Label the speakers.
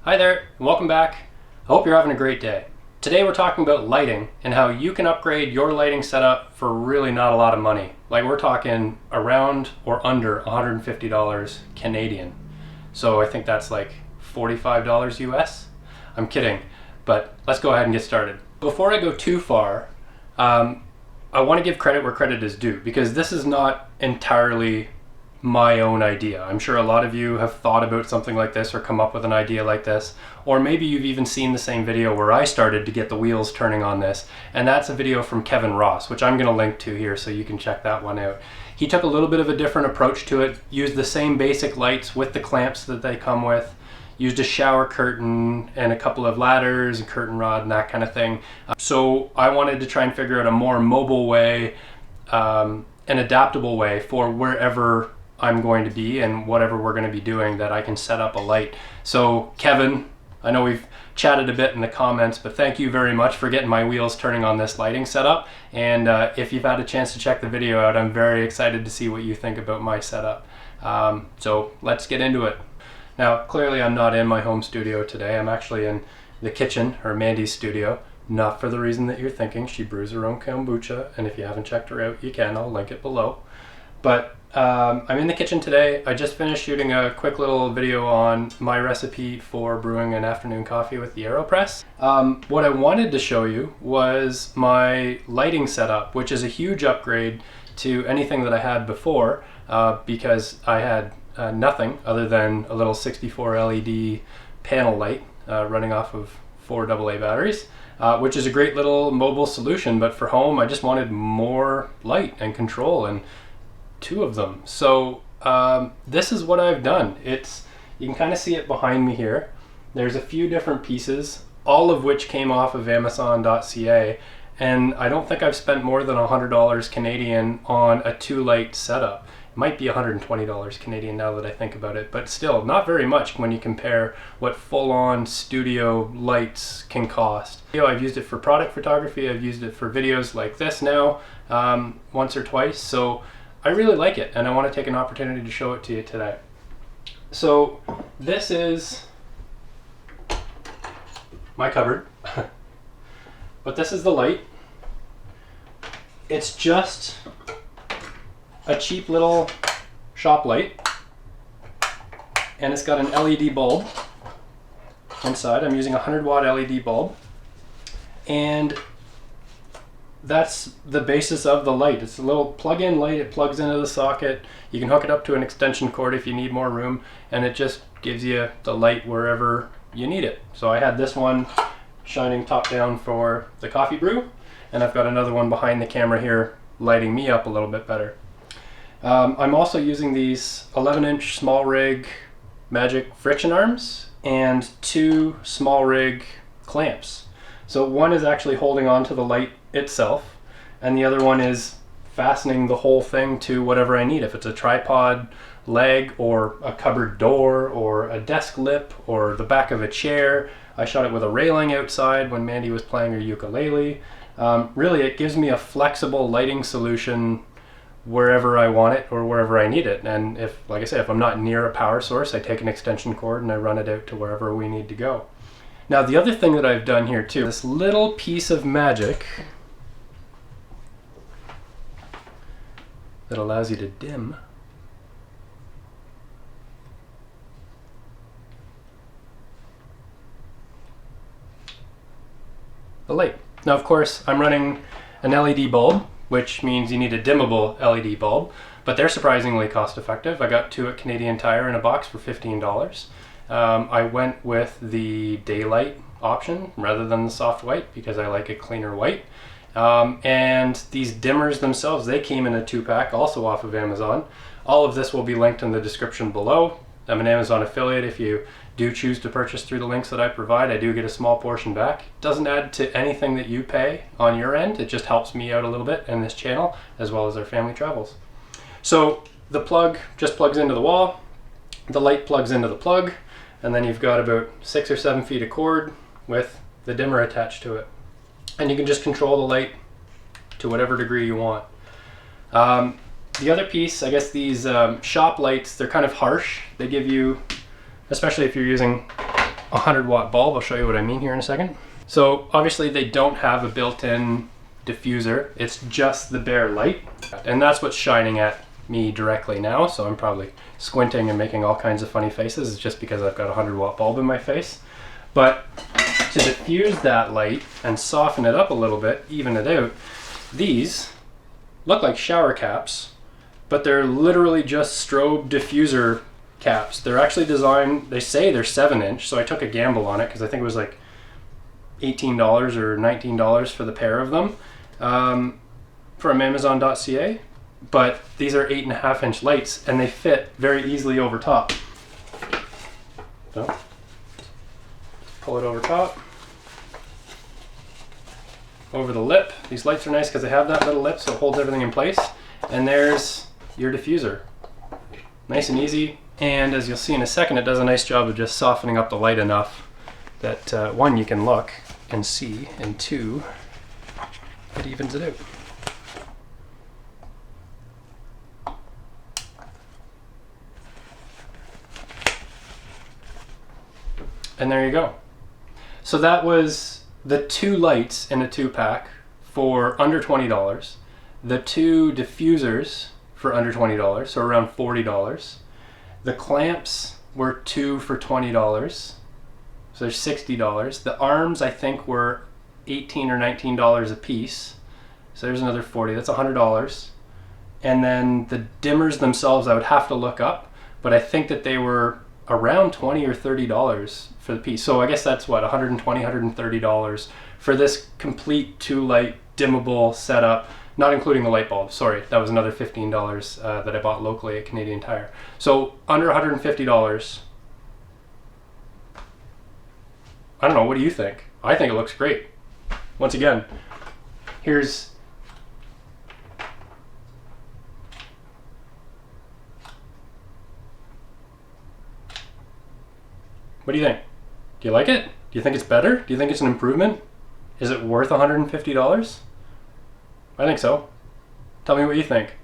Speaker 1: Hi there, and welcome back. I hope you're having a great day. Today we're talking about lighting and how you can upgrade your lighting setup for really not a lot of money. Like we're talking around or under $150 Canadian. So I think that's like $45 US. I'm kidding, but let's go ahead and get started. Before I go too far, I want to give credit where credit is due because this is not entirely my own idea. I'm sure a lot of you have thought about something like this or come up with an idea like this, or maybe you've even seen the same video where I started to get the wheels turning on this, and that's a video from Kevin Ross, which I'm going to link to here so you can check that one out. He took a little bit of a different approach to it, used the same basic lights with the clamps that they come with, used a shower curtain and a couple of ladders and curtain rod and that kind of thing. So I wanted to try and figure out a more mobile way, an adaptable way for wherever I'm going to be and whatever we're going to be doing that I can set up a light. So Kevin, I know we've chatted a bit in the comments, but thank you very much for getting my wheels turning on this lighting setup. And if you've had a chance to check the video out, I'm very excited to see what you think about my setup. So let's get into it. Now, clearly I'm not in my home studio today. I'm actually in the kitchen, or Mandy's studio. Not for the reason that you're thinking. She brews her own kombucha, and if you haven't checked her out, you can. I'll link it below. But I'm in the kitchen today. I just finished shooting a quick little video on my recipe for brewing an afternoon coffee with the AeroPress. What I wanted to show you was my lighting setup, which is a huge upgrade to anything that I had before because I had nothing other than a little 64 LED panel light running off of 4 AA batteries, which is a great little mobile solution. But for home, I just wanted more light and control, and 2 of them. So this is what I've done. You can kind of see it behind me here. There's a few different pieces, all of which came off of Amazon.ca, and I don't think I've spent more than $100 Canadian on a 2-light setup. It might be $120 Canadian now that I think about it, but still not very much when you compare what full-on studio lights can cost. I've used it for product photography. I've used it for videos like this now once or twice. So I really like it, and I want to take an opportunity to show it to you today. So this is my cupboard, but this is the light. It's just a cheap little shop light, and it's got an LED bulb inside. I'm using a 100-watt LED bulb, and that's the basis of the light. It's a little plug-in light. It plugs into the socket. You can hook it up to an extension cord if you need more room, and it just gives you the light wherever you need it. So I had this one shining top down for the coffee brew, and I've got another one behind the camera here lighting me up a little bit better. I'm also using these 11-inch small rig Magic friction arms and 2 small rig clamps. So one is actually holding on to the light itself, and the other one is fastening the whole thing to whatever I need. If it's a tripod leg or a cupboard door or a desk lip or the back of a chair. I shot it with a railing outside when Mandy was playing her ukulele. Really, it gives me a flexible lighting solution wherever I want it or wherever I need it. And if, like I said, if I'm not near a power source, I take an extension cord and I run it out to wherever we need to go. Now, the other thing that I've done here too, this little piece of magic that allows you to dim the light. Now, of course, I'm running an LED bulb, which means you need a dimmable LED bulb, but they're surprisingly cost effective. I got 2 at Canadian Tire in a box for $15. I went with the daylight option rather than the soft white because I like a cleaner white. And these dimmers themselves, they came in a 2-pack, also off of Amazon. All of this will be linked in the description below. I'm an Amazon affiliate. If you do choose to purchase through the links that I provide, I do get a small portion back. It doesn't add to anything that you pay on your end. It just helps me out a little bit and this channel, as well as our family travels. So the plug just plugs into the wall. The light plugs into the plug, and then you've got about 6 or 7 feet of cord with the dimmer attached to it. And you can just control the light to whatever degree you want. The other piece, I guess these shop lights, they're kind of harsh. They give you, especially if you're using 100-watt bulb. I'll show you what I mean here in a second. So obviously they don't have a built-in diffuser. It's just the bare light. And that's what's shining at me directly now. So I'm probably squinting and making all kinds of funny faces. It's just because I've got a 100-watt bulb in my face. But to diffuse that light and soften it up a little bit, even it out, these look like shower caps, but they're literally just strobe diffuser caps. They're actually designed, they say they're 7-inch, so I took a gamble on it because I think it was like $18 or $19 for the pair of them from Amazon.ca. But these are 8.5-inch lights and they fit very easily over top. So, pull it over top. Over the lip. These lights are nice because they have that little lip so it holds everything in place. And there's your diffuser. Nice and easy. And as you'll see in a second, it does a nice job of just softening up the light enough that one, you can look and see, and two, it evens it out. And there you go. So that was the 2 lights in a 2-pack for under $20. The 2 diffusers for under $20, so around $40. The clamps were 2 for $20, so there's $60. The arms I think were $18 or $19 a piece, so there's another $40. That's $100. And then the dimmers themselves I would have to look up, but I think that they were around $20 or $30 for the piece. So I guess that's what, $120, $130 for this complete 2-light dimmable setup, not including the light bulb. Sorry, that was another $15 that I bought locally at Canadian Tire. So under $150. I don't know, what do you think? I think it looks great. Once again, here's what do you think? Do you like it? Do you think it's better? Do you think it's an improvement? Is it worth $150? I think so. Tell me what you think.